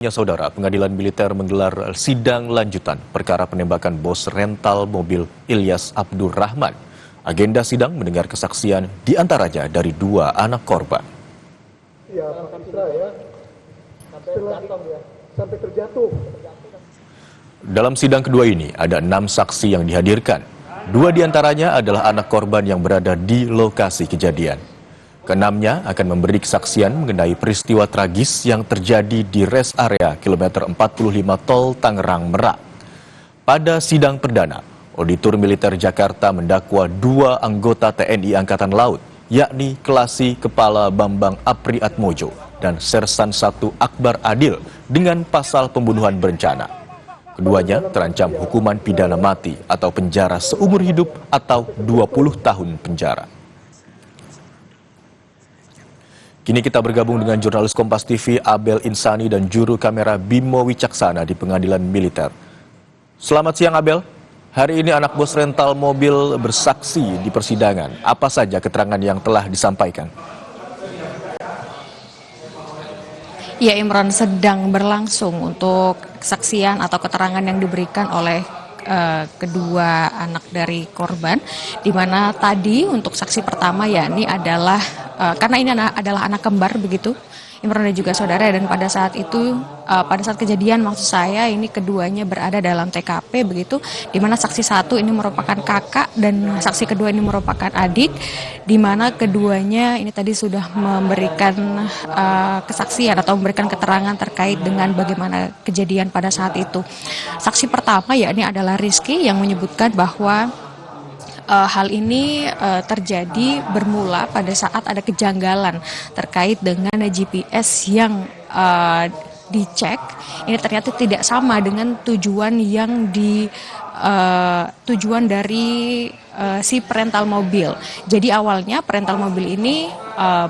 Ya saudara, pengadilan militer menggelar sidang lanjutan perkara penembakan bos rental mobil Ilyas Abdurrahman. Agenda sidang mendengar kesaksian diantaranya dari dua anak korban. Ya, Pak Isra ya. Sampai terjatuh. Dalam sidang kedua ini ada 6 saksi yang dihadirkan. 2 diantaranya adalah anak korban yang berada di lokasi kejadian. Keenamnya akan memberi kesaksian mengenai peristiwa tragis yang terjadi di rest area kilometer 45 Tol Tangerang Merak. Pada sidang perdana, Auditor Militer Jakarta mendakwa 2 anggota TNI Angkatan Laut, yakni Kelasi Kepala Bambang Apriatmojo dan Sersan 1 Akbar Adil dengan pasal pembunuhan berencana. Keduanya terancam hukuman pidana mati atau penjara seumur hidup atau 20 tahun penjara. Kini kita bergabung dengan jurnalis Kompas TV Abel Insani dan juru kamera Bimo Wicaksana di Pengadilan Militer. Selamat siang Abel, hari ini anak bos rental mobil bersaksi di persidangan. Apa saja keterangan yang telah disampaikan? Ya, Imron, sedang berlangsung untuk kesaksian atau keterangan yang diberikan oleh kedua anak dari korban, di mana tadi untuk saksi pertama yakni adalah karena ini adalah anak kembar begitu, Imron dan juga saudara, dan pada saat itu pada saat kejadian maksud saya ini keduanya berada dalam TKP begitu, di mana saksi satu ini merupakan kakak dan saksi kedua ini merupakan adik, di mana keduanya ini tadi sudah memberikan kesaksian atau memberikan keterangan terkait dengan bagaimana kejadian pada saat itu. Saksi pertama yakni adalah Rizky yang menyebutkan bahwa hal ini terjadi bermula pada saat ada kejanggalan terkait dengan GPS yang dicek. Ini ternyata tidak sama dengan tujuan yang tujuan dari si perental mobil. Jadi awalnya perental mobil ini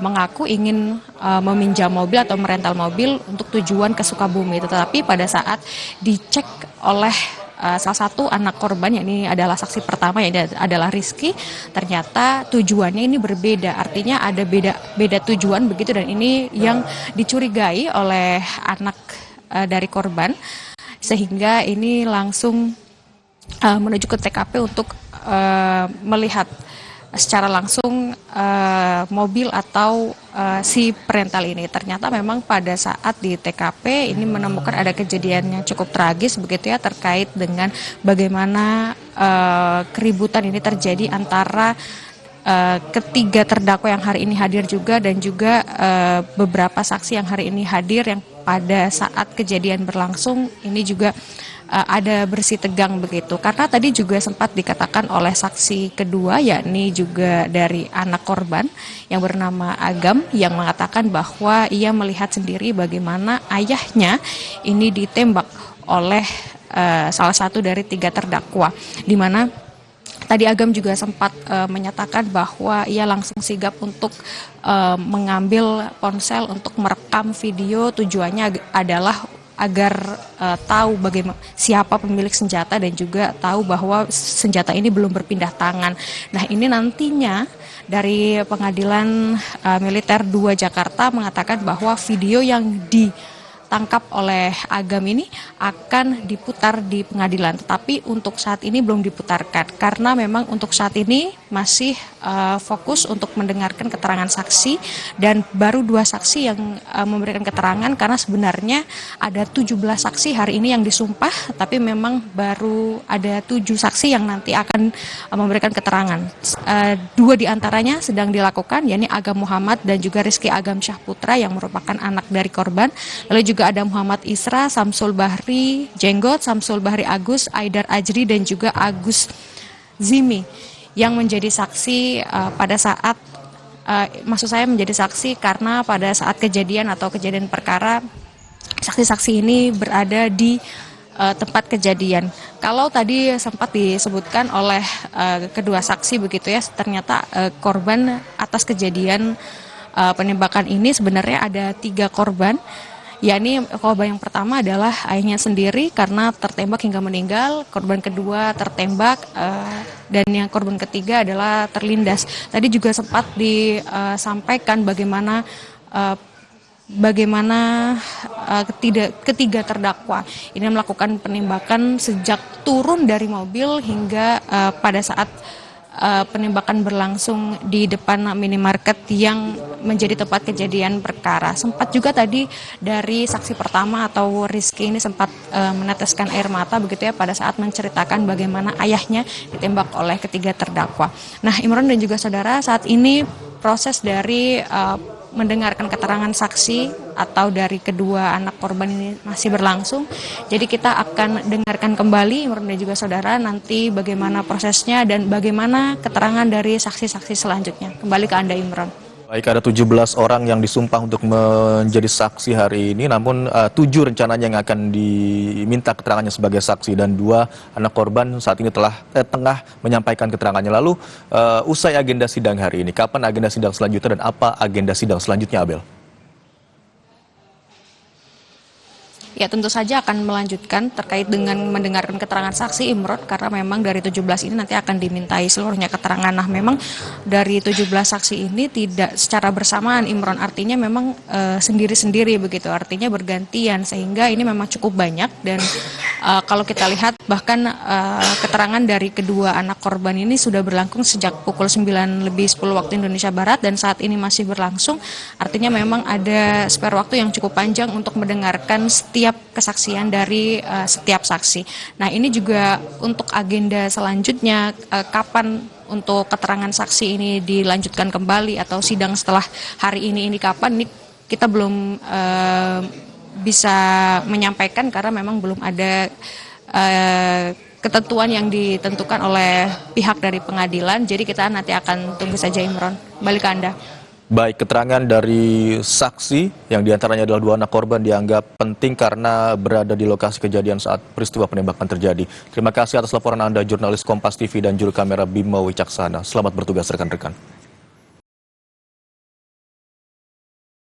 mengaku ingin meminjam mobil atau merental mobil untuk tujuan ke Sukabumi. Tetapi pada saat dicek oleh salah satu anak korban, yang ini adalah saksi pertama, yang adalah Rizky, ternyata tujuannya ini berbeda, artinya ada beda tujuan begitu, dan ini yang dicurigai oleh anak dari korban, sehingga ini langsung menuju ke TKP untuk melihat secara langsung mobil atau si perental ini. Ternyata memang pada saat di TKP ini menemukan ada kejadian yang cukup tragis begitu ya, terkait dengan bagaimana keributan ini terjadi antara ketiga terdakwa yang hari ini hadir juga, dan juga beberapa saksi yang hari ini hadir yang pada saat kejadian berlangsung ini juga ada bersih tegang begitu, karena tadi juga sempat dikatakan oleh saksi kedua yakni juga dari anak korban yang bernama Agam, yang mengatakan bahwa ia melihat sendiri bagaimana ayahnya ini ditembak oleh salah satu dari 3 terdakwa, di mana tadi Agam juga sempat menyatakan bahwa ia langsung sigap untuk mengambil ponsel untuk merekam video, tujuannya adalah agar tahu bagaimana siapa pemilik senjata dan juga tahu bahwa senjata ini belum berpindah tangan. Nah, ini nantinya dari Pengadilan Militer 2 Jakarta mengatakan bahwa video yang ditangkap oleh Agam ini akan diputar di pengadilan, tetapi untuk saat ini belum diputarkan karena memang untuk saat ini masih fokus untuk mendengarkan keterangan saksi, dan baru 2 saksi yang memberikan keterangan, karena sebenarnya ada 17 saksi hari ini yang disumpah, tapi memang baru ada 7 saksi yang nanti akan memberikan keterangan. 2 diantaranya sedang dilakukan, yakni Agam Muhammad dan juga Rizky Agam Syahputra yang merupakan anak dari korban. Lalu juga ada Muhammad Isra, Samsul Bahri Jenggot, Samsul Bahri Agus, Aidar Ajri, dan juga Agus Zimi yang menjadi saksi pada saat maksud saya menjadi saksi karena pada saat kejadian atau kejadian perkara saksi-saksi ini berada di tempat kejadian. Kalau tadi sempat disebutkan oleh kedua saksi begitu ya, ternyata korban atas kejadian penembakan ini sebenarnya ada 3 korban. Yakni korban yang pertama adalah ayahnya sendiri karena tertembak hingga meninggal, korban kedua tertembak, dan yang korban ketiga adalah terlindas. Tadi juga sempat disampaikan bagaimana bagaimana ketiga terdakwa ini melakukan penembakan sejak turun dari mobil hingga pada saat penembakan berlangsung di depan minimarket yang menjadi tempat kejadian perkara. Sempat juga tadi dari saksi pertama atau Rizky ini sempat meneteskan air mata begitu ya pada saat menceritakan bagaimana ayahnya ditembak oleh ketiga terdakwa. Nah, Imron dan juga saudara, saat ini proses dari mendengarkan keterangan saksi atau dari kedua anak korban ini masih berlangsung. Jadi kita akan dengarkan kembali Imron dan juga saudara nanti bagaimana prosesnya dan bagaimana keterangan dari saksi-saksi selanjutnya. Kembali ke Anda, Imron. Baik, ada 17 orang yang disumpah untuk menjadi saksi hari ini, namun 7 rencananya yang akan diminta keterangannya sebagai saksi dan 2 anak korban saat ini tengah menyampaikan keterangannya. Lalu usai agenda sidang hari ini, kapan agenda sidang selanjutnya dan apa agenda sidang selanjutnya, Abel? Ya, tentu saja akan melanjutkan terkait dengan mendengarkan keterangan saksi, Imron, karena memang dari 17 ini nanti akan dimintai seluruhnya keterangan. Nah, memang dari 17 saksi ini tidak secara bersamaan, Imron, artinya memang sendiri-sendiri begitu, artinya bergantian, sehingga ini memang cukup banyak. Dan kalau kita lihat bahkan keterangan dari kedua anak korban ini sudah berlangsung sejak pukul 9:10 waktu Indonesia Barat dan saat ini masih berlangsung, artinya memang ada spare waktu yang cukup panjang untuk mendengarkan setiap kesaksian dari setiap saksi. Nah, ini juga untuk agenda selanjutnya, kapan untuk keterangan saksi ini dilanjutkan kembali atau sidang setelah hari ini kapan, ini kita belum bisa menyampaikan karena memang belum ada ketentuan yang ditentukan oleh pihak dari pengadilan. Jadi kita nanti akan tunggu saja, Imron. Balik ke Anda. Baik, keterangan dari saksi yang diantaranya adalah 2 anak korban dianggap penting karena berada di lokasi kejadian saat peristiwa penembakan terjadi. Terima kasih atas laporan Anda, jurnalis Kompas TV dan juru kamera Bimo Wicaksana. Selamat bertugas rekan-rekan.